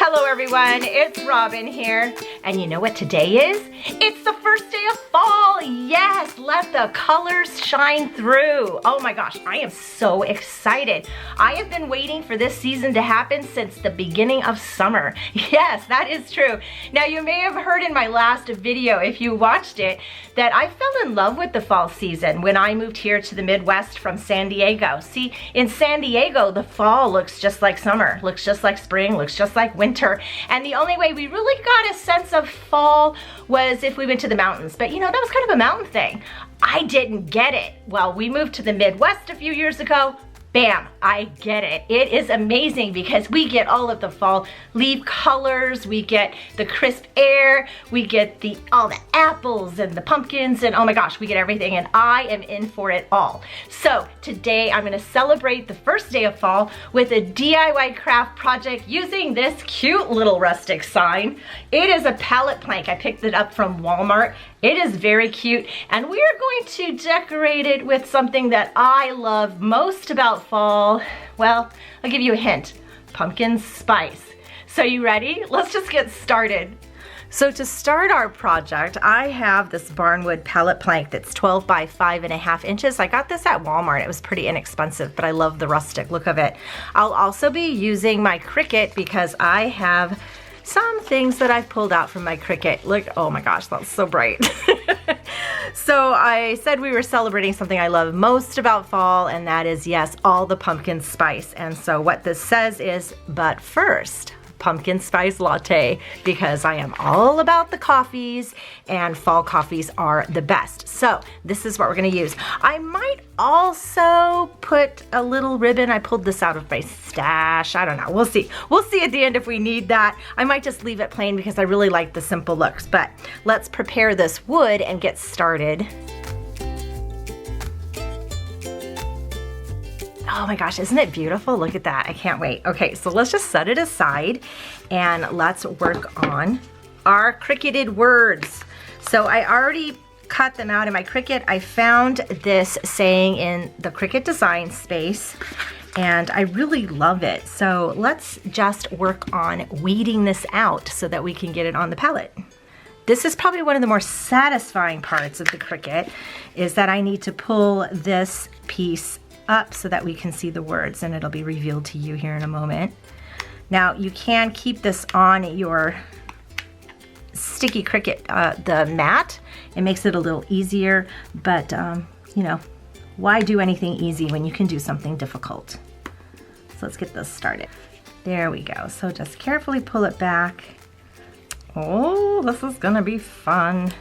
Hello everyone, it's Robin here. And you know what today is? It's the first day of fall. Yes, let the colors shine through. Oh my gosh, I am so excited. I have been waiting for this season to happen since the beginning of summer. Yes, that is true. Now you may have heard in my last video, if you watched it, that I fell in love with the fall season when I moved here to the Midwest from San Diego. See, in San Diego, the fall looks just like summer, looks just like spring, looks just like winter. And the only way we really got a sense of fall was if we went to the mountains. But you know, that was kind of a mountain thing. I didn't get it. Well, we moved to the Midwest a few years ago. Bam, I get it. It is amazing because we get all of the fall leaf colors, we get the crisp air, we get all the apples and the pumpkins, and oh my gosh, we get everything, and I am in for it all. So today I'm gonna celebrate the first day of fall with a DIY craft project using this cute little rustic sign. It is a pallet plank. I picked it up from Walmart. It is very cute, and we are going to decorate it with something that I love most about fall. Well, I'll give you a hint. Pumpkin spice. So you ready? Let's just get started. So to start our project, I have this barnwood pallet plank that's 12 by 5.5 inches. I got this at Walmart. It was pretty inexpensive, but I love the rustic look of it. I'll also be using my Cricut because I have some things that I've pulled out from my Cricut. Look, oh my gosh, that's so bright. So I said we were celebrating something I love most about fall, and that is, yes, all the pumpkin spice. And so what this says is, but first, pumpkin spice latte, because I am all about the coffees and fall coffees are the best. So this is what we're gonna use. I might also put a little ribbon. I pulled this out of my stash. I don't know, we'll see. We'll see at the end if we need that. I might just leave it plain because I really like the simple looks, but let's prepare this wood and get started. Oh my gosh, isn't it beautiful? Look at that, I can't wait. Okay, so let's just set it aside and let's work on our Cricuted words. So I already cut them out in my Cricut. I found this saying in the Cricut design space and I really love it. So let's just work on weeding this out so that we can get it on the palette. This is probably one of the more satisfying parts of the Cricut, is that I need to pull this piece up so that we can see the words, and it'll be revealed to you here in a moment. Now you can keep this on your sticky Cricut, the mat. It makes it a little easier, but you know, why do anything easy when you can do something difficult? So let's get this started. There we go. So just carefully pull it back. Oh, this is gonna be fun.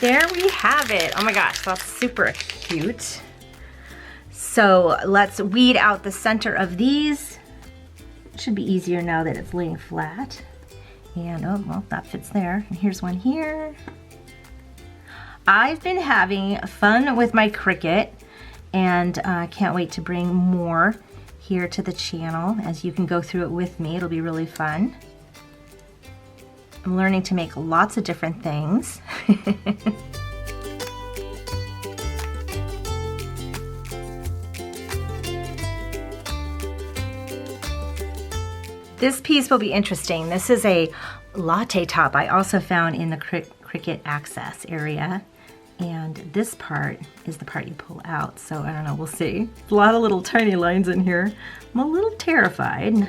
There we have it. Oh my gosh, that's super cute. So let's weed out the center of these. It should be easier now that it's laying flat. And oh, well, that fits there. And here's one here. I've been having fun with my Cricut, and I can't wait to bring more here to the channel as you can go through it with me. It'll be really fun. I'm learning to make lots of different things. This piece will be interesting. This is a latte top I also found in the Cricut access area. And this part is the part you pull out. So I don't know, we'll see. A lot of little tiny lines in here. I'm a little terrified.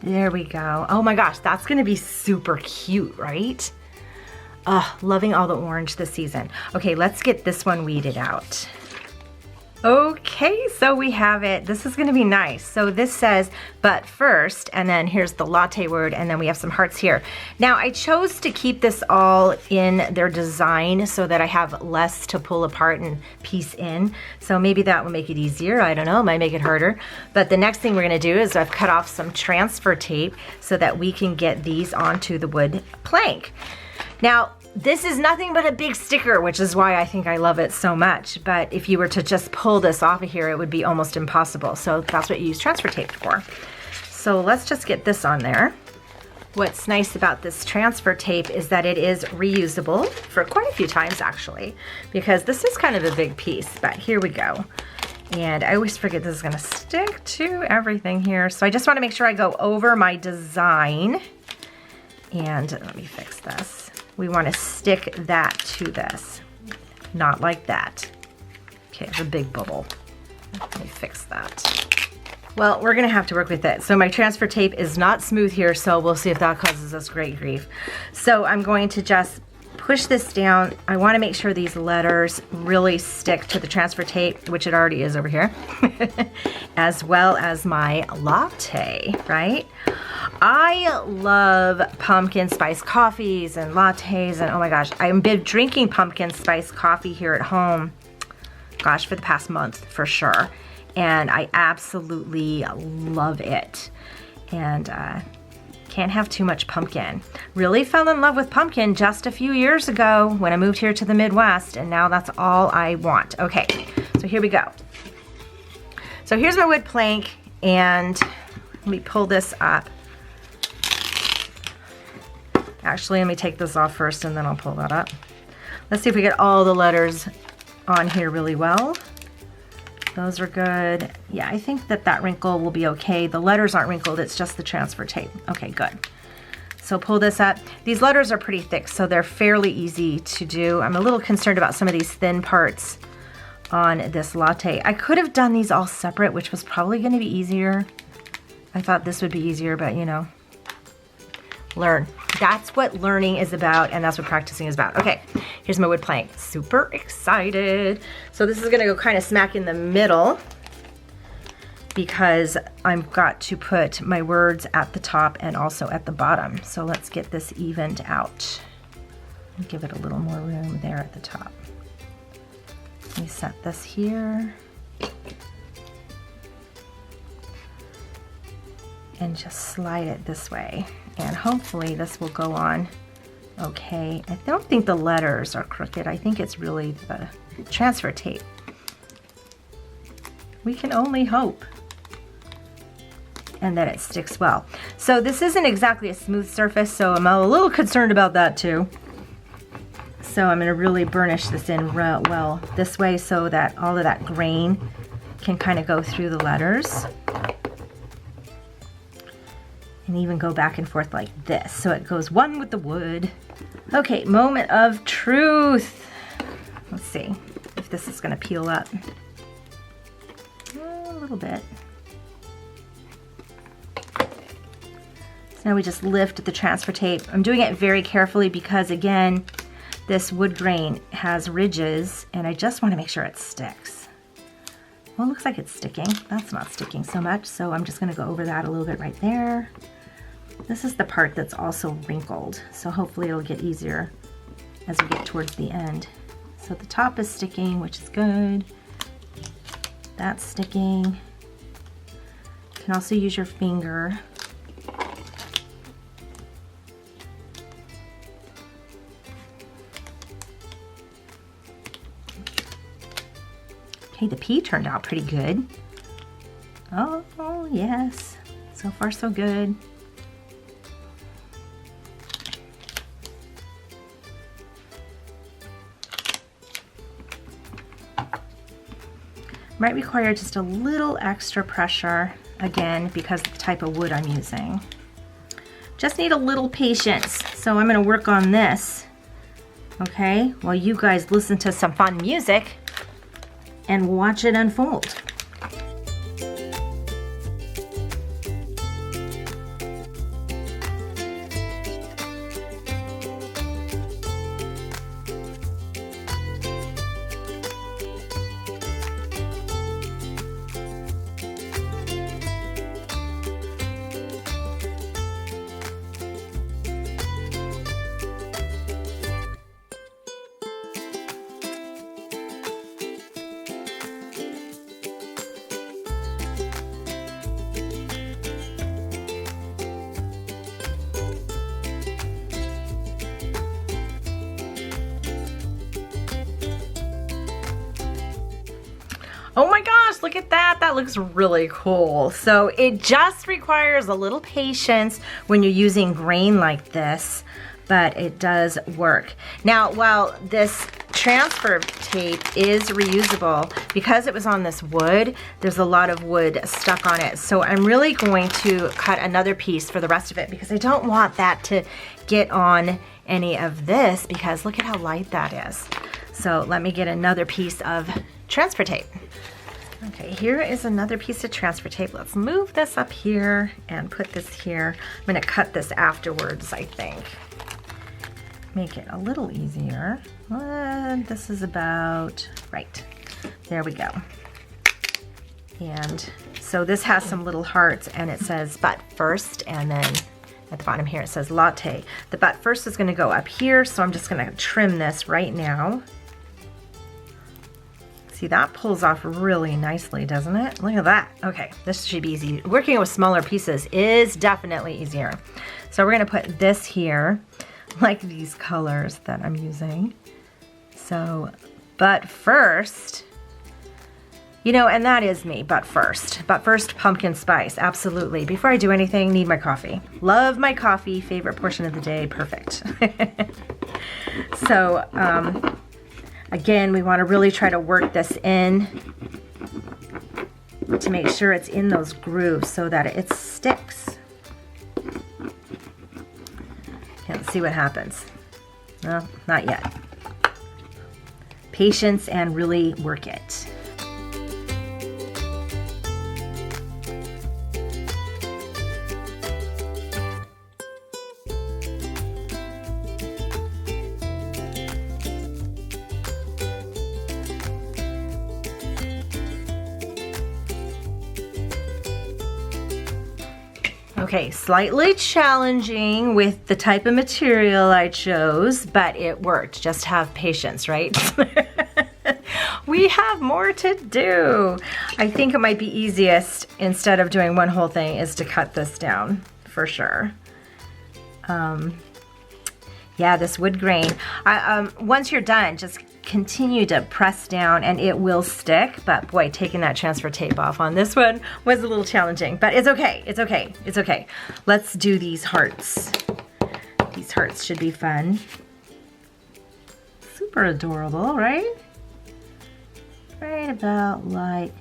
There we go. Oh my gosh, that's gonna be super cute, right? Loving all the orange this season. Okay, let's get this one weeded out. Okay, so we have it. This is gonna be nice. So this says, but first, and then here's the latte word, and then we have some hearts here. Now I chose to keep this all in their design so that I have less to pull apart and piece in. So maybe that will make it easier. I don't know, it might make it harder. But the next thing we're gonna do is I've cut off some transfer tape so that we can get these onto the wood plank. Now, this is nothing but a big sticker, which is why I think I love it so much. But if you were to just pull this off of here, it would be almost impossible. So that's what you use transfer tape for. So let's just get this on there. What's nice about this transfer tape is that it is reusable for quite a few times actually, because this is kind of a big piece, but here we go. And I always forget this is gonna stick to everything here. So I just wanna make sure I go over my design. And let me fix this. We want to stick that to this, not like that. Okay, it's a big bubble. Let me fix that. Well, we're gonna have to work with it. So my transfer tape is not smooth here, so we'll see if that causes us great grief. So I'm going to just push this down. I want to make sure these letters really stick to the transfer tape, which it already is over here, as well as my latte, right? I love pumpkin spice coffees and lattes, and oh my gosh, I've been drinking pumpkin spice coffee here at home, gosh, for the past month for sure. And I absolutely love it. And can't have too much pumpkin. Really fell in love with pumpkin just a few years ago when I moved here to the Midwest, and now that's all I want. Okay, so here we go. So here's my wood plank, and let me pull this up. Actually, let me take this off first and then I'll pull that up. Let's see if we get all the letters on here really well. Those are good. Yeah, I think that that wrinkle will be okay. The letters aren't wrinkled, it's just the transfer tape. Okay, good. So pull this up. These letters are pretty thick, so they're fairly easy to do. I'm a little concerned about some of these thin parts on this latte. I could have done these all separate, which was probably gonna be easier. I thought this would be easier, but you know, learn. That's what learning is about, and that's what practicing is about. Okay, here's my wood plank. Super excited. So this is gonna go kind of smack in the middle because I've got to put my words at the top and also at the bottom. So let's get this evened out. Give it a little more room there at the top. Let me set this here. And just slide it this way. And hopefully this will go on okay. I don't think the letters are crooked. I think it's really the transfer tape. We can only hope. And that it sticks well. So this isn't exactly a smooth surface, so I'm a little concerned about that too. So I'm gonna really burnish this in well this way so that all of that grain can kind of go through the letters. And even go back and forth like this, so it goes one with the wood. Okay, moment of truth. Let's see if this is gonna peel up. A little bit. So now we just lift the transfer tape. I'm doing it very carefully because again, this wood grain has ridges and I just wanna make sure it sticks. Well, it looks like it's sticking. That's not sticking so much, so I'm just gonna go over that a little bit right there. This is the part that's also wrinkled, so hopefully it'll get easier as we get towards the end. So the top is sticking, which is good. That's sticking. You can also use your finger. Okay, the P turned out pretty good. Oh yes, so far so good. Might require just a little extra pressure, again, because of the type of wood I'm using. Just need a little patience. So I'm gonna work on this, okay, while you guys listen to some fun music and watch it unfold. gosh, look at that. That looks really cool. So it just requires a little patience when you're using grain like this, but it does work. Now, while this transfer tape is reusable, because it was on this wood, there's a lot of wood stuck on it. So I'm really going to cut another piece for the rest of it because I don't want that to get on any of this, because look at how light that is. So let me get another piece of transfer tape. Okay, here is another piece of transfer tape. Let's move this up here and put this here. I'm gonna cut this afterwards, I think. Make it a little easier. This is about right. There we go. And so this has some little hearts, and it says but first, and then at the bottom here it says latte. The but first is gonna go up here, so I'm just gonna trim this right now. See, that pulls off really nicely, doesn't it? Look at that. Okay, this should be easy. Working with smaller pieces is definitely easier. So we're gonna put this here, like these colors that I'm using. So, but first, you know, and that is me, but first pumpkin spice, absolutely. Before I do anything, need my coffee. Love my coffee, favorite portion of the day, perfect. So, again, we want to really try to work this in to make sure it's in those grooves so that it sticks. Okay, let's see what happens. No, not yet. Patience and really work it. Okay, slightly challenging with the type of material I chose, but it worked. Just have patience, right? We have more to do. I think it might be easiest, instead of doing one whole thing, is to cut this down for sure. Yeah, this wood grain. Once you're done, just continue to press down and it will stick, but boy, taking that transfer tape off on this one was a little challenging, but it's okay, it's okay, it's okay. Let's do these hearts. These hearts should be fun. Super adorable, right? Right about like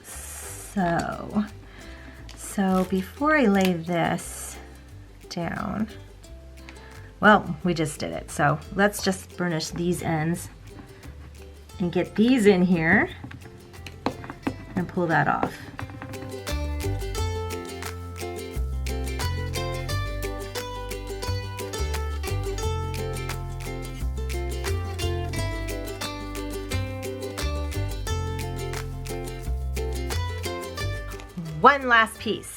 so. So before I lay this down, well, we just did it, so let's just burnish these ends and get these in here and pull that off. One last piece.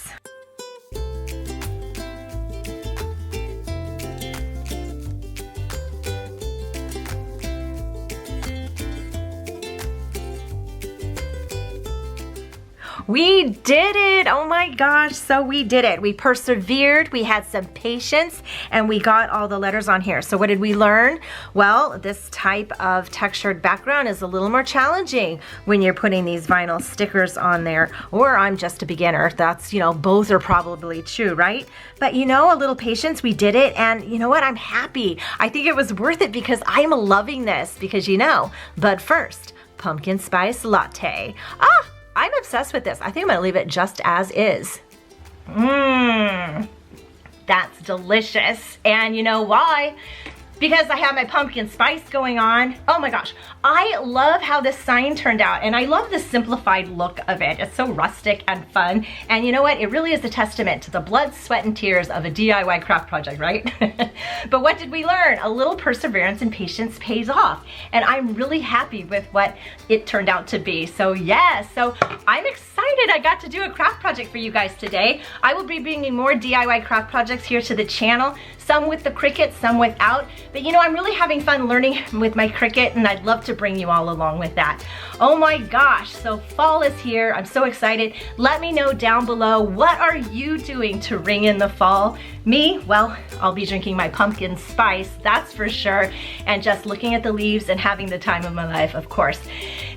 We did it! Oh my gosh, so we did it. We persevered, we had some patience, and we got all the letters on here. So what did we learn? Well, this type of textured background is a little more challenging when you're putting these vinyl stickers on there, or I'm just a beginner. That's, you know, both are probably true, right? But you know, a little patience, we did it, and you know what? I'm happy. I think it was worth it because I'm loving this, because you know, but first, pumpkin spice latte. I'm obsessed with this. I think I'm gonna leave it just as is. That's delicious. And you know why? Because I have my pumpkin spice going on. Oh my gosh, I love how this sign turned out, and I love the simplified look of it. It's so rustic and fun, and you know what? It really is a testament to the blood, sweat, and tears of a DIY craft project, right? But what did we learn? A little perseverance and patience pays off, and I'm really happy with what it turned out to be. So yes, so I'm excited I got to do a craft project for you guys today. I will be bringing more DIY craft projects here to the channel, some with the Cricut, some without. But you know, I'm really having fun learning with my Cricut, and I'd love to bring you all along with that. Oh my gosh, so fall is here. I'm so excited. Let me know down below, what are you doing to ring in the fall? Me, well, I'll be drinking my pumpkin spice, that's for sure, and just looking at the leaves and having the time of my life, of course.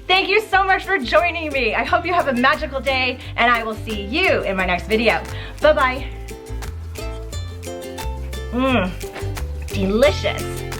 Thank you so much for joining me. I hope you have a magical day, and I will see you in my next video. Bye-bye. Delicious.